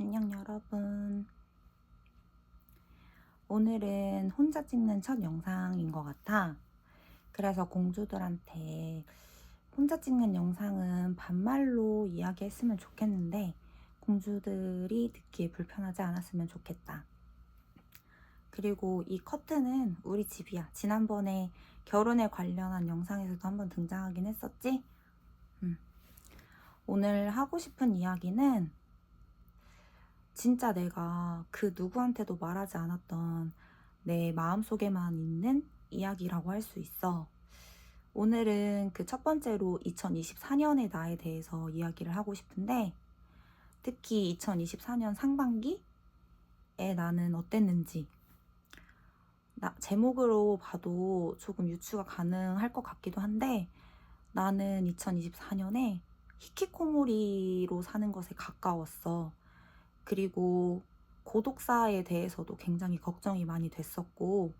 안녕 여러분. 오늘은 혼자 찍는 첫 영상인 것 같아. 그래서 공주들한테 혼자 찍는 영상은 반말로 이야기했으면 좋겠는데 공주들이 듣기에 불편하지 않았으면 좋겠다. 그리고 이 커튼은 우리 집이야. 지난번에 결혼에 관련한 영상에서도 한번 등장하긴 했었지? 오늘 하고 싶은 이야기는 진짜 내가 그 누구한테도 말하지 않았던 내 마음속에만 있는 이야기라고 할 수 있어. 오늘은 그 첫 번째로 2024년의 나에 대해서 이야기를 하고 싶은데, 특히 2024년 상반기에 나는 어땠는지, 제목으로 봐도 조금 유추가 가능할 것 같기도 한데, 나는 2024년에 히키코모리로 사는 것에 가까웠어. 그리고 고독사에 대해서도 굉장히 걱정이 많이 됐었고,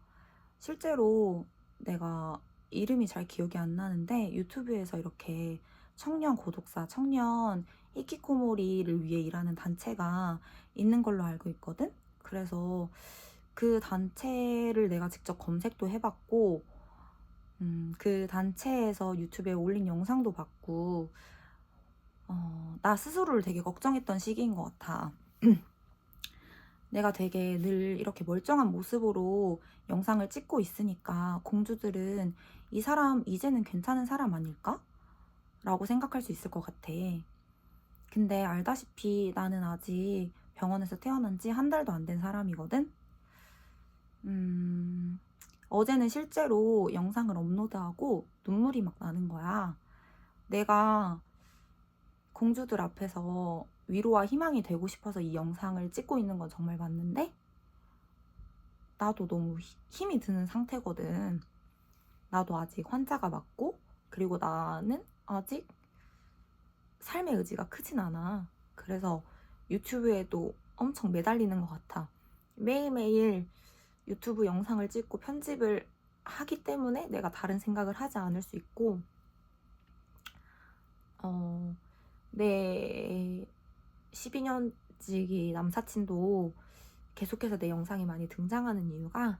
실제로 내가 이름이 잘 기억이 안 나는데 유튜브에서 이렇게 청년 고독사, 청년 히키코모리를 위해 일하는 단체가 있는 걸로 알고 있거든? 그래서 그 단체를 내가 직접 검색도 해봤고, 그 단체에서 유튜브에 올린 영상도 봤고, 나 스스로를 되게 걱정했던 시기인 것 같아. 내가 되게 늘 이렇게 멀쩡한 모습으로 영상을 찍고 있으니까 공주들은 이 사람 이제는 괜찮은 사람 아닐까? 라고 생각할 수 있을 것 같아. 근데 알다시피 나는 아직 병원에서 태어난 지 한 달도 안 된 사람이거든? 어제는 실제로 영상을 업로드하고 눈물이 막 나는 거야. 내가 공주들 앞에서 위로와 희망이 되고 싶어서 이 영상을 찍고 있는 건 정말 맞는데, 나도 너무 힘이 드는 상태거든. 나도 아직 환자가 맞고, 그리고 나는 아직 삶의 의지가 크진 않아. 그래서 유튜브에도 엄청 매달리는 것 같아. 매일매일 유튜브 영상을 찍고 편집을 하기 때문에 내가 다른 생각을 하지 않을 수 있고, 내 12년지기 남사친도 계속해서 내 영상이 많이 등장하는 이유가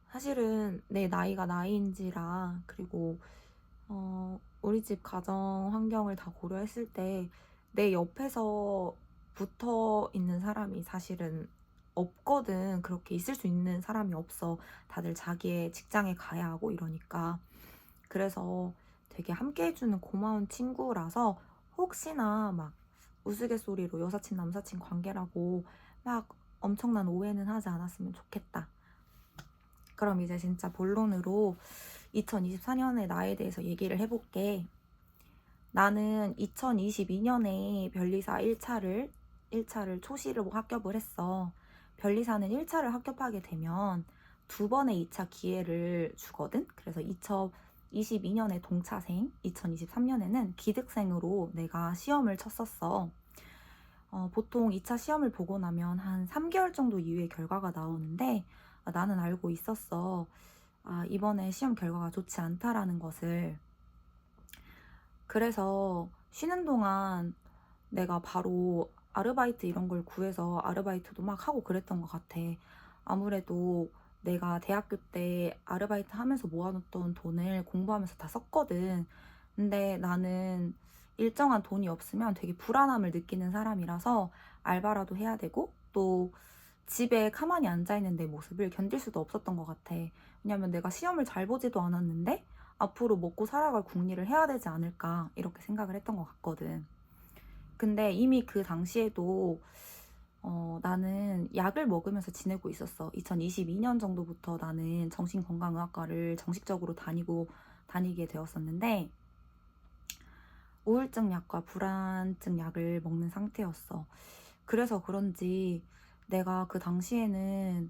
사실은 내 나이가 나이인지라, 그리고 우리 집 가정 환경을 다 고려했을 때 내 옆에서 붙어 있는 사람이 사실은 없거든. 그렇게 있을 수 있는 사람이 없어. 다들 자기의 직장에 가야 하고 이러니까. 그래서 되게 함께 해주는 고마운 친구라서 혹시나 막 우스갯소리로 여사친 남사친 관계라고 막 엄청난 오해는 하지 않았으면 좋겠다. 그럼 이제 진짜 본론으로 2024년의 나에 대해서 얘기를 해볼게. 나는 2022년에 변리사 1차를 초시를 합격을 했어. 변리사는 1차를 합격하게 되면 두 번의 2차 기회를 주거든. 그래서 2022년에 동차생, 2023년에는 기득생으로 내가 시험을 쳤었어. 보통 2차 시험을 보고 나면 한 3개월 정도 이후에 결과가 나오는데, 나는 알고 있었어. 이번에 시험 결과가 좋지 않다라는 것을. 그래서 쉬는 동안 내가 바로 아르바이트 이런 걸 구해서 아르바이트도 막 하고 그랬던 것 같아. 아무래도 내가 대학교 때 아르바이트 하면서 모아놓던 돈을 공부하면서 다 썼거든. 근데 나는 일정한 돈이 없으면 되게 불안함을 느끼는 사람이라서 알바라도 해야 되고, 또 집에 가만히 앉아있는 내 모습을 견딜 수도 없었던 것 같아. 왜냐면 내가 시험을 잘 보지도 않았는데 앞으로 먹고 살아갈 궁리를 해야 되지 않을까, 이렇게 생각을 했던 것 같거든. 근데 이미 그 당시에도 나는 약을 먹으면서 지내고 있었어. 2022년 정도부터 나는 정신건강의학과를 정식적으로 다니게 되었었는데, 우울증 약과 불안증 약을 먹는 상태였어. 그래서 그런지 내가 그 당시에는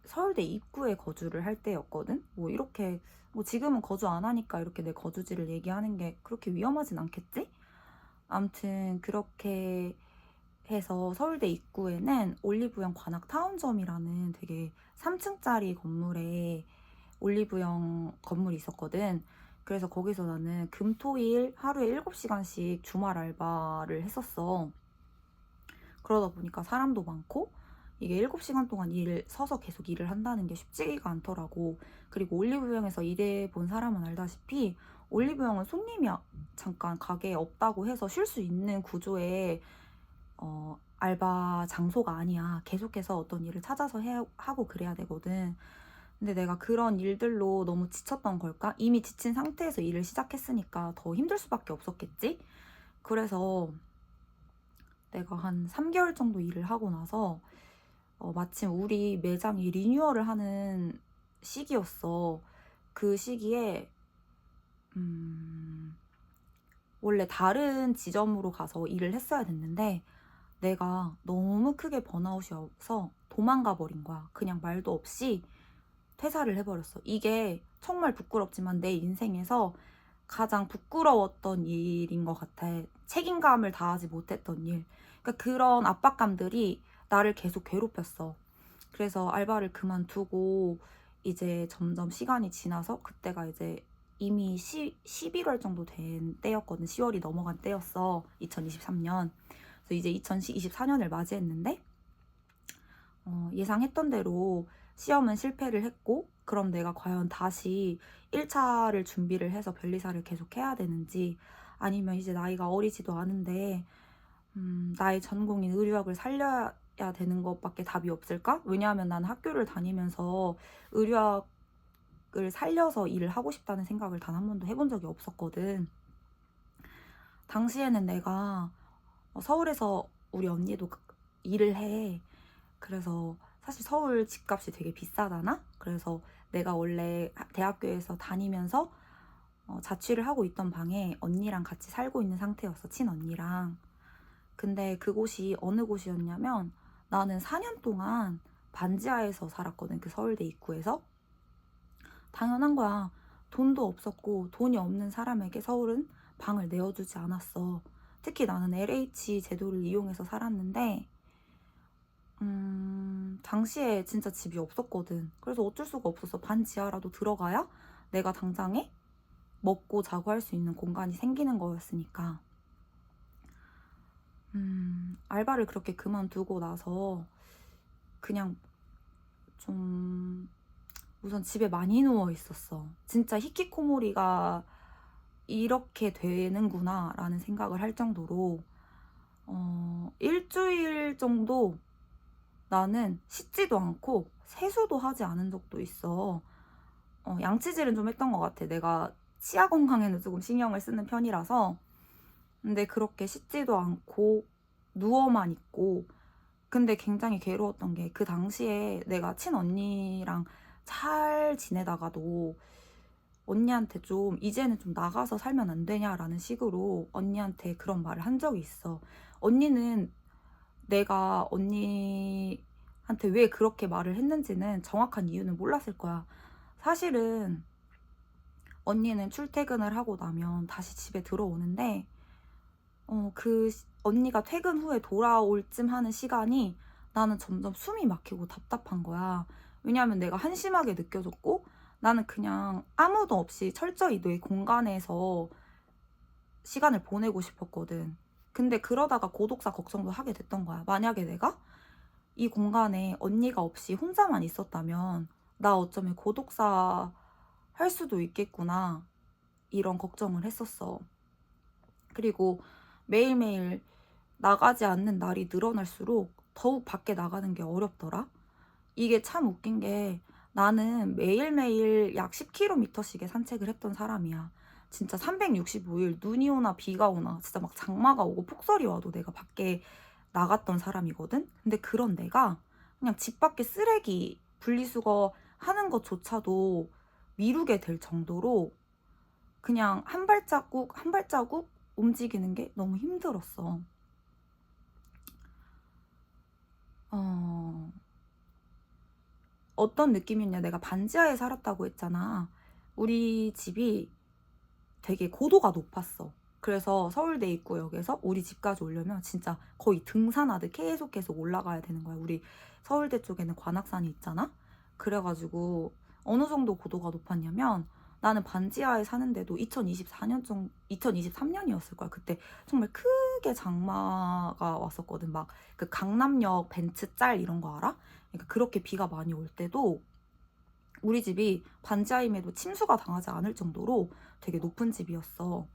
서울대 입구에 거주를 할 때였거든. 뭐 이렇게 뭐 지금은 거주 안 하니까 이렇게 내 거주지를 얘기하는 게 그렇게 위험하진 않겠지? 아무튼 그렇게 해서 서울대 입구에는 올리브영 관악타운점이라는 되게 3층짜리 건물에 올리브영 건물이 있었거든. 그래서 거기서 나는 금토일 하루에 7시간씩 주말 알바를 했었어. 그러다 보니까 사람도 많고 이게 7시간 동안 서서 계속 일을 한다는 게 쉽지가 않더라고. 그리고 올리브영에서 일해본 사람은 알다시피 올리브영은 손님이 잠깐 가게에 없다고 해서 쉴 수 있는 구조의 알바 장소가 아니야. 계속해서 어떤 일을 찾아서 하고 그래야 되거든. 근데 내가 그런 일들로 너무 지쳤던 걸까? 이미 지친 상태에서 일을 시작했으니까 더 힘들 수밖에 없었겠지? 그래서 내가 한 3개월 정도 일을 하고 나서 마침 우리 매장이 리뉴얼을 하는 시기였어. 그 시기에 원래 다른 지점으로 가서 일을 했어야 됐는데 내가 너무 크게 번아웃이어서 도망가 버린 거야. 그냥 말도 없이 퇴사를 해버렸어. 이게 정말 부끄럽지만 내 인생에서 가장 부끄러웠던 일인 것 같아. 책임감을 다하지 못했던 일. 그러니까 그런 압박감들이 나를 계속 괴롭혔어. 그래서 알바를 그만두고 이제 점점 시간이 지나서 그때가 이제 이미 11월 정도 된 때였거든. 10월이 넘어간 때였어. 2023년. 그래서 이제 2024년을 맞이했는데 예상했던 대로 시험은 실패를 했고 그럼 내가 과연 다시 1차를 준비를 해서 변리사를 계속 해야 되는지 아니면 이제 나이가 어리지도 않은데 나의 전공인 의료학을 살려야 되는 것밖에 답이 없을까? 왜냐하면 나는 학교를 다니면서 의료학을 살려서 일을 하고 싶다는 생각을 단 한 번도 해본 적이 없었거든. 당시에는 내가 서울에서 우리 언니도 일을 해. 그래서 사실 서울 집값이 되게 비싸잖아? 그래서 내가 원래 대학교에서 다니면서 자취를 하고 있던 방에 언니랑 같이 살고 있는 상태였어. 친언니랑. 근데 그곳이 어느 곳이었냐면 나는 4년 동안 반지하에서 살았거든. 그 서울대 입구에서. 당연한 거야. 돈도 없었고 돈이 없는 사람에게 서울은 방을 내어주지 않았어. 특히 나는 LH 제도를 이용해서 살았는데 당시에 진짜 집이 없었거든. 그래서 어쩔 수가 없었어. 반지하라도 들어가야 내가 당장에 먹고 자고 할 수 있는 공간이 생기는 거였으니까. 알바를 그렇게 그만두고 나서 그냥 좀 우선 집에 많이 누워 있었어. 진짜 히키코모리가 이렇게 되는구나 라는 생각을 할 정도로 일주일 정도 나는 씻지도 않고 세수도 하지 않은 적도 있어. 양치질은 좀 했던 것 같아. 내가 치아 건강에는 조금 신경을 쓰는 편이라서. 근데 그렇게 씻지도 않고 누워만 있고 근데 굉장히 괴로웠던 게 그 당시에 내가 친언니랑 잘 지내다가도 언니한테 좀 이제는 좀 나가서 살면 안 되냐라는 식으로 언니한테 그런 말을 한 적이 있어. 언니는 내가 언니한테 왜 그렇게 말을 했는지는 정확한 이유는 몰랐을 거야. 사실은 언니는 출퇴근을 하고 나면 다시 집에 들어오는데 그 언니가 퇴근 후에 돌아올 쯤 하는 시간이 나는 점점 숨이 막히고 답답한 거야. 왜냐하면 내가 한심하게 느껴졌고 나는 그냥 아무도 없이 철저히 내 공간에서 시간을 보내고 싶었거든. 근데 그러다가 고독사 걱정도 하게 됐던 거야. 만약에 내가 이 공간에 언니가 없이 혼자만 있었다면 나 어쩌면 고독사 할 수도 있겠구나. 이런 걱정을 했었어. 그리고 매일매일 나가지 않는 날이 늘어날수록 더욱 밖에 나가는 게 어렵더라. 이게 참 웃긴 게 나는 매일매일 약 10km씩의 산책을 했던 사람이야. 진짜 365일 눈이 오나 비가 오나 진짜 막 장마가 오고 폭설이 와도 내가 밖에 나갔던 사람이거든. 근데 그런 내가 그냥 집 밖에 쓰레기 분리수거 하는 것조차도 미루게 될 정도로 그냥 한 발자국 한 발자국 움직이는 게 너무 힘들었어. 어떤 느낌이었냐. 내가 반지하에 살았다고 했잖아. 우리 집이 되게 고도가 높았어. 그래서 서울대 입구역에서 우리 집까지 오려면 진짜 거의 등산하듯 계속 올라가야 되는 거야. 우리 서울대 쪽에는 관악산이 있잖아. 그래가지고 어느 정도 고도가 높았냐면 나는 반지하에 사는데도 2023년이었을 거야. 그때 정말 크게 장마가 왔었거든. 막 그 강남역 벤츠 짤 이런 거 알아? 그러니까 그렇게 비가 많이 올 때도 우리 집이 반지하임에도 침수가 당하지 않을 정도로 되게 높은 집이었어.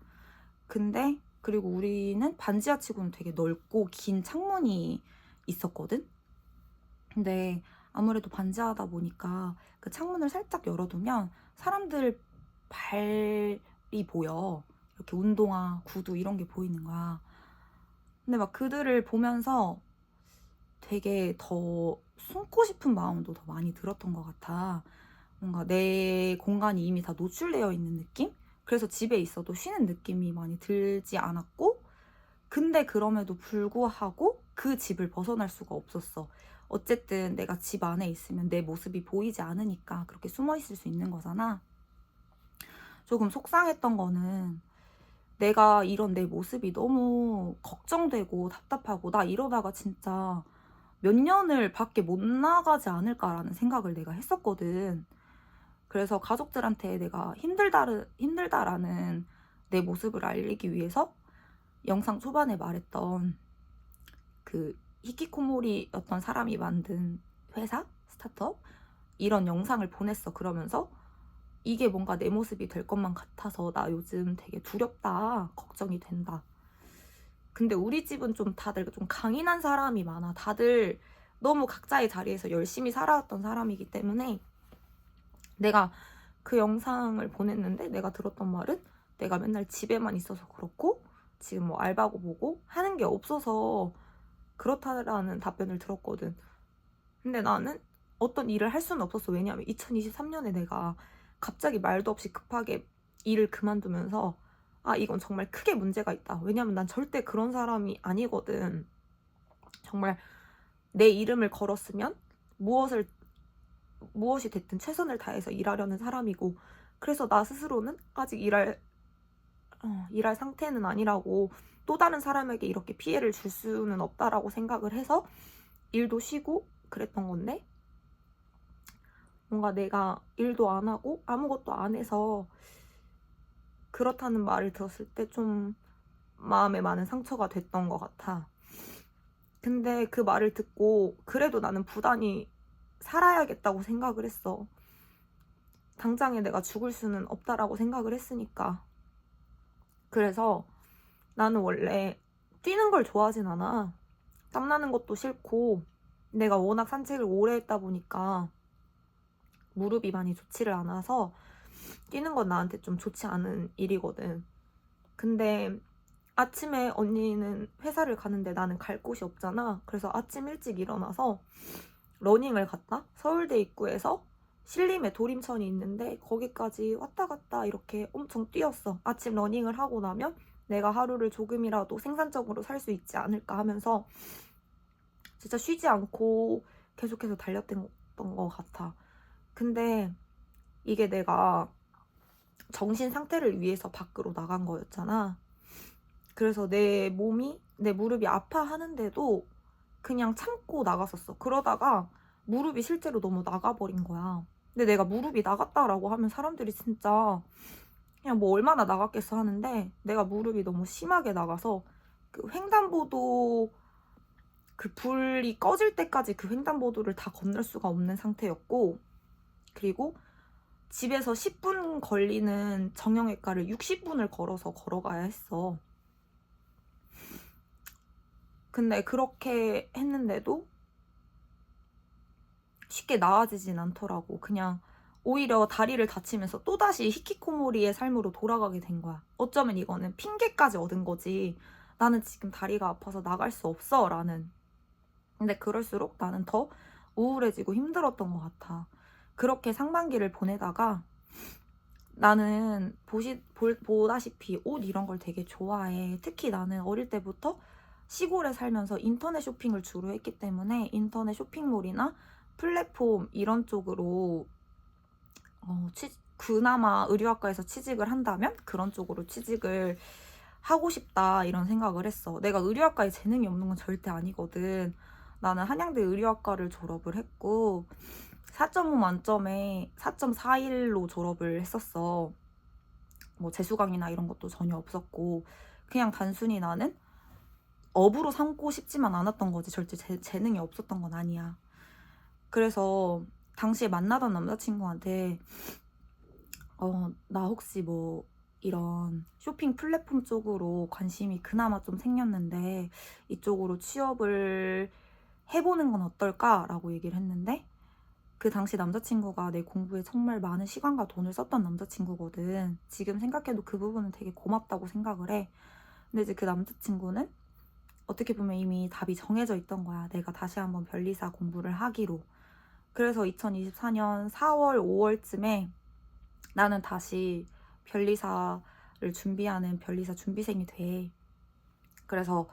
근데 그리고 우리는 반지하 치고는 되게 넓고 긴 창문이 있었거든. 근데 아무래도 반지하다 보니까 그 창문을 살짝 열어두면 사람들 발이 보여. 이렇게 운동화, 구두 이런 게 보이는 거야. 근데 막 그들을 보면서 되게 더 숨고 싶은 마음도 더 많이 들었던 것 같아. 뭔가 내 공간이 이미 다 노출되어 있는 느낌? 그래서 집에 있어도 쉬는 느낌이 많이 들지 않았고, 근데 그럼에도 불구하고 그 집을 벗어날 수가 없었어. 어쨌든 내가 집 안에 있으면 내 모습이 보이지 않으니까 그렇게 숨어 있을 수 있는 거잖아. 조금 속상했던 거는 내가 이런 내 모습이 너무 걱정되고 답답하고 나 이러다가 진짜 몇 년을 밖에 못 나가지 않을까라는 생각을 내가 했었거든. 그래서 가족들한테 내가 힘들다라는 내 모습을 알리기 위해서 영상 초반에 말했던 그 히키코모리였던 사람이 만든 회사? 스타트업? 이런 영상을 보냈어. 그러면서 이게 뭔가 내 모습이 될 것만 같아서 나 요즘 되게 두렵다. 걱정이 된다. 근데 우리 집은 좀 다들 좀 강인한 사람이 많아. 다들 너무 각자의 자리에서 열심히 살아왔던 사람이기 때문에 내가 그 영상을 보냈는데 내가 들었던 말은 내가 맨날 집에만 있어서 그렇고 지금 뭐 알바고 뭐고 하는 게 없어서 그렇다라는 답변을 들었거든. 근데 나는 어떤 일을 할 수는 없었어. 왜냐하면 2023년에 내가 갑자기 말도 없이 급하게 일을 그만두면서 아 이건 정말 크게 문제가 있다. 왜냐하면 난 절대 그런 사람이 아니거든. 정말 내 이름을 걸었으면 무엇이 됐든 최선을 다해서 일하려는 사람이고, 그래서 나 스스로는 아직 일할 상태는 아니라고, 또 다른 사람에게 이렇게 피해를 줄 수는 없다라고 생각을 해서 일도 쉬고 그랬던 건데, 뭔가 내가 일도 안 하고 아무것도 안 해서 그렇다는 말을 들었을 때 좀 마음에 많은 상처가 됐던 것 같아. 근데 그 말을 듣고 그래도 나는 부단히 살아야겠다고 생각을 했어. 당장에 내가 죽을 수는 없다라고 생각을 했으니까. 그래서 나는 원래 뛰는 걸 좋아하진 않아. 땀나는 것도 싫고 내가 워낙 산책을 오래 했다 보니까 무릎이 많이 좋지를 않아서 뛰는 건 나한테 좀 좋지 않은 일이거든. 근데 아침에 언니는 회사를 가는데 나는 갈 곳이 없잖아. 그래서 아침 일찍 일어나서 러닝을 갔다. 서울대 입구에서 신림에 도림천이 있는데 거기까지 왔다 갔다 이렇게 엄청 뛰었어. 아침 러닝을 하고 나면 내가 하루를 조금이라도 생산적으로 살 수 있지 않을까 하면서 진짜 쉬지 않고 계속해서 달렸던 것 같아. 근데 이게 내가 정신 상태를 위해서 밖으로 나간 거였잖아. 그래서 내 무릎이 아파하는데도 그냥 참고 나갔었어. 그러다가 무릎이 실제로 너무 나가버린 거야. 근데 내가 무릎이 나갔다라고 하면 사람들이 진짜 그냥 뭐 얼마나 나갔겠어 하는데, 내가 무릎이 너무 심하게 나가서 그 횡단보도 그 불이 꺼질 때까지 그 횡단보도를 다 건널 수가 없는 상태였고, 그리고 집에서 10분 걸리는 정형외과를 60분을 걸어서 걸어가야 했어. 근데 그렇게 했는데도 쉽게 나아지진 않더라고. 그냥 오히려 다리를 다치면서 또다시 히키코모리의 삶으로 돌아가게 된 거야. 어쩌면 이거는 핑계까지 얻은 거지. 나는 지금 다리가 아파서 나갈 수 없어 라는. 근데 그럴수록 나는 더 우울해지고 힘들었던 것 같아. 그렇게 상반기를 보내다가 나는 보다시피 옷 이런 걸 되게 좋아해. 특히 나는 어릴 때부터 시골에 살면서 인터넷 쇼핑을 주로 했기 때문에 인터넷 쇼핑몰이나 플랫폼 이런 쪽으로 그나마 의류학과에서 취직을 한다면 그런 쪽으로 취직을 하고 싶다 이런 생각을 했어. 내가 의류학과에 재능이 없는 건 절대 아니거든. 나는 한양대 의류학과를 졸업을 했고 4.5 만점에 4.41로 졸업을 했었어. 뭐 재수강이나 이런 것도 전혀 없었고 그냥 단순히 나는 업으로 삼고 싶지만 않았던 거지. 절대 재능이 없었던 건 아니야. 그래서 당시에 만나던 남자친구한테 나 혹시 뭐 이런 쇼핑 플랫폼 쪽으로 관심이 그나마 좀 생겼는데 이쪽으로 취업을 해보는 건 어떨까라고 얘기를 했는데 그 당시 남자친구가 내 공부에 정말 많은 시간과 돈을 썼던 남자친구거든. 지금 생각해도 그 부분은 되게 고맙다고 생각을 해. 근데 이제 그 남자친구는 어떻게 보면 이미 답이 정해져 있던 거야. 내가 다시 한번 변리사 공부를 하기로. 그래서 2024년 4월, 5월쯤에 나는 다시 변리사를 준비하는 변리사 준비생이 돼. 그래서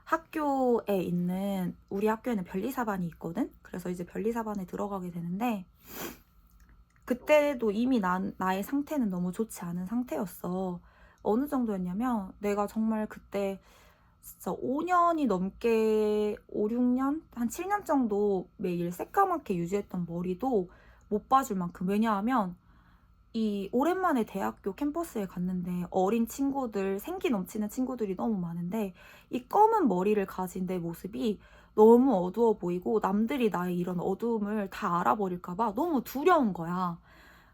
학교에 있는 우리 학교에는 변리사반이 있거든. 그래서 이제 변리사반에 들어가게 되는데 그때도 이미 나의 상태는 너무 좋지 않은 상태였어. 어느 정도였냐면 내가 정말 그때 진짜 5년이 넘게 5, 6년? 한 7년 정도 매일 새까맣게 유지했던 머리도 못 봐줄 만큼. 왜냐하면 이 오랜만에 대학교 캠퍼스에 갔는데 어린 친구들, 생기 넘치는 친구들이 너무 많은데 이 검은 머리를 가진 내 모습이 너무 어두워 보이고 남들이 나의 이런 어두움을 다 알아버릴까봐 너무 두려운 거야.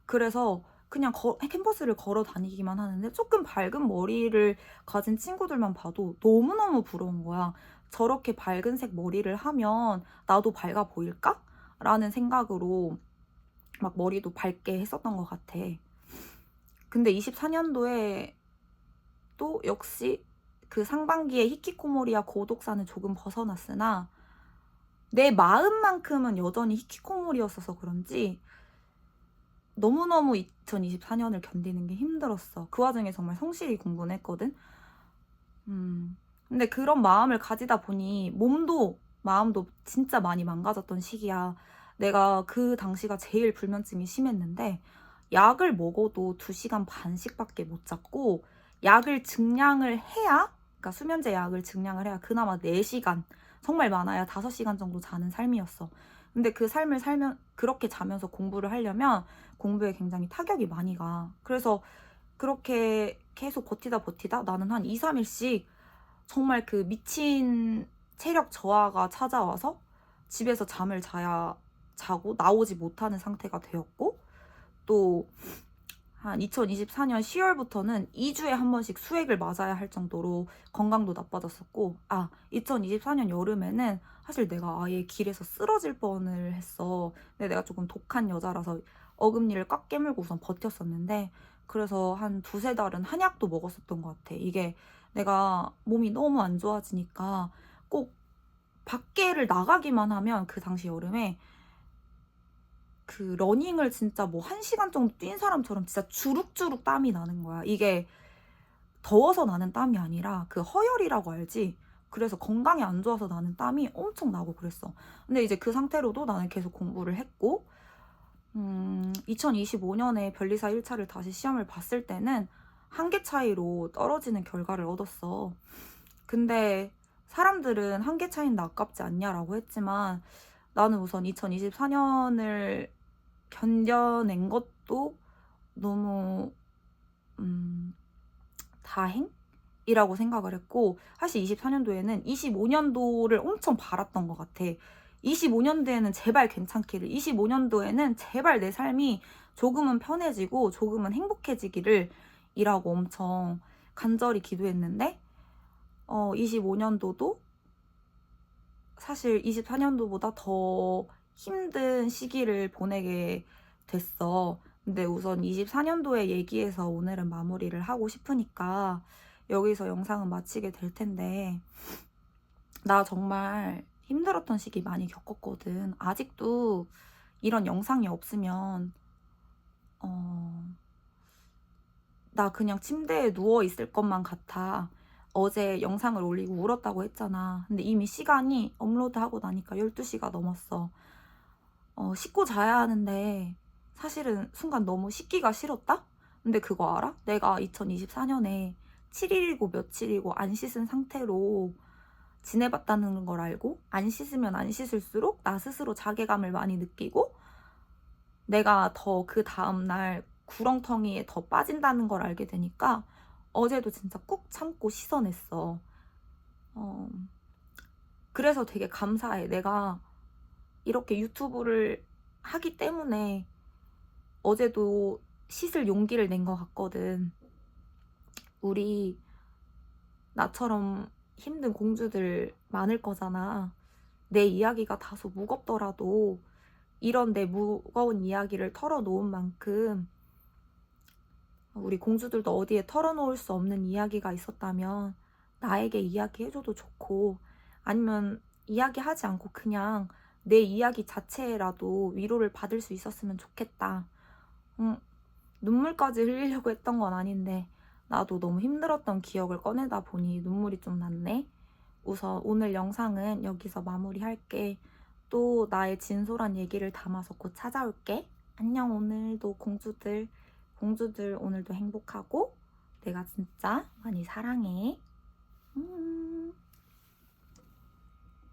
그래서 그냥 캠퍼스를 걸어 다니기만 하는데 조금 밝은 머리를 가진 친구들만 봐도 너무너무 부러운 거야. 저렇게 밝은 색 머리를 하면 나도 밝아 보일까? 라는 생각으로 막 머리도 밝게 했었던 것 같아. 근데 24년도에 또 역시 그 상반기에 히키코모리와 고독사는 조금 벗어났으나 내 마음만큼은 여전히 히키코모리였어서 그런지 너무너무 2024년을 견디는 게 힘들었어. 그 와중에 정말 성실히 공부는 했거든. 근데 그런 마음을 가지다 보니 몸도 마음도 진짜 많이 망가졌던 시기야. 내가 그 당시가 제일 불면증이 심했는데 약을 먹어도 2시간 반씩밖에 못 잤고 약을 증량을 해야 그러니까 수면제 약을 증량을 해야 그나마 4시간 정말 많아야 5시간 정도 자는 삶이었어. 근데 그 삶을 살면 그렇게 자면서 공부를 하려면 공부에 굉장히 타격이 많이 가. 그래서 그렇게 계속 버티다 나는 한 2, 3일씩 정말 그 미친 체력 저하가 찾아와서 집에서 잠을 자고 나오지 못하는 상태가 되었고 또 한 2024년 10월부터는 2주에 한 번씩 수액을 맞아야 할 정도로 건강도 나빠졌었고 2024년 여름에는 사실 내가 아예 길에서 쓰러질 뻔을 했어. 근데 내가 조금 독한 여자라서 어금니를 꽉 깨물고 우선 버텼었는데 그래서 한 2~3달은 한약도 먹었었던 것 같아. 이게 내가 몸이 너무 안 좋아지니까 꼭 밖에를 나가기만 하면 그 당시 여름에 그 러닝을 진짜 뭐 1시간 정도 뛴 사람처럼 진짜 주룩주룩 땀이 나는 거야. 이게 더워서 나는 땀이 아니라 그 허열이라고 알지? 그래서 건강에 안 좋아서 나는 땀이 엄청 나고 그랬어. 근데 이제 그 상태로도 나는 계속 공부를 했고 2025년에 변리사 1차를 다시 시험을 봤을 때는 한 개 차이로 떨어지는 결과를 얻었어. 근데 사람들은 한 개 차이는 아깝지 않냐라고 했지만 나는 우선 2024년을 견뎌낸 것도 너무 다행이라고 생각을 했고 사실 24년도에는 25년도를 엄청 바랐던 것 같아. 25년도에는 제발 괜찮기를 25년도에는 제발 내 삶이 조금은 편해지고 조금은 행복해지기를 이라고 엄청 간절히 기도했는데 25년도도 사실 24년도보다 더 힘든 시기를 보내게 됐어. 근데 우선 24년도에 얘기해서 오늘은 마무리를 하고 싶으니까 여기서 영상은 마치게 될 텐데 나 정말 힘들었던 시기 많이 겪었거든. 아직도 이런 영상이 없으면 나 그냥 침대에 누워 있을 것만 같아. 어제 영상을 올리고 울었다고 했잖아. 근데 이미 시간이 업로드하고 나니까 12시가 넘었어. 씻고 자야 하는데 사실은 순간 너무 씻기가 싫었다? 근데 그거 알아? 내가 2024년에 7일이고 며칠이고 안 씻은 상태로 지내봤다는 걸 알고 안 씻으면 안 씻을수록 나 스스로 자괴감을 많이 느끼고 내가 더 그 다음날 구렁텅이에 더 빠진다는 걸 알게 되니까 어제도 진짜 꾹 참고 씻어냈어. 어, 그래서 되게 감사해. 내가 이렇게 유튜브를 하기 때문에 어제도 씻을 용기를 낸 것 같거든. 우리 나처럼 힘든 공주들 많을 거잖아. 내 이야기가 다소 무겁더라도 이런 내 무거운 이야기를 털어놓은 만큼 우리 공주들도 어디에 털어놓을 수 없는 이야기가 있었다면 나에게 이야기해줘도 좋고, 아니면 이야기하지 않고 그냥 내 이야기 자체라도 위로를 받을 수 있었으면 좋겠다. 눈물까지 흘리려고 했던 건 아닌데 나도 너무 힘들었던 기억을 꺼내다 보니 눈물이 좀 났네. 우선 오늘 영상은 여기서 마무리할게. 또 나의 진솔한 얘기를 담아서 곧 찾아올게. 안녕. 오늘도 공주들 오늘도 행복하고 내가 진짜 많이 사랑해.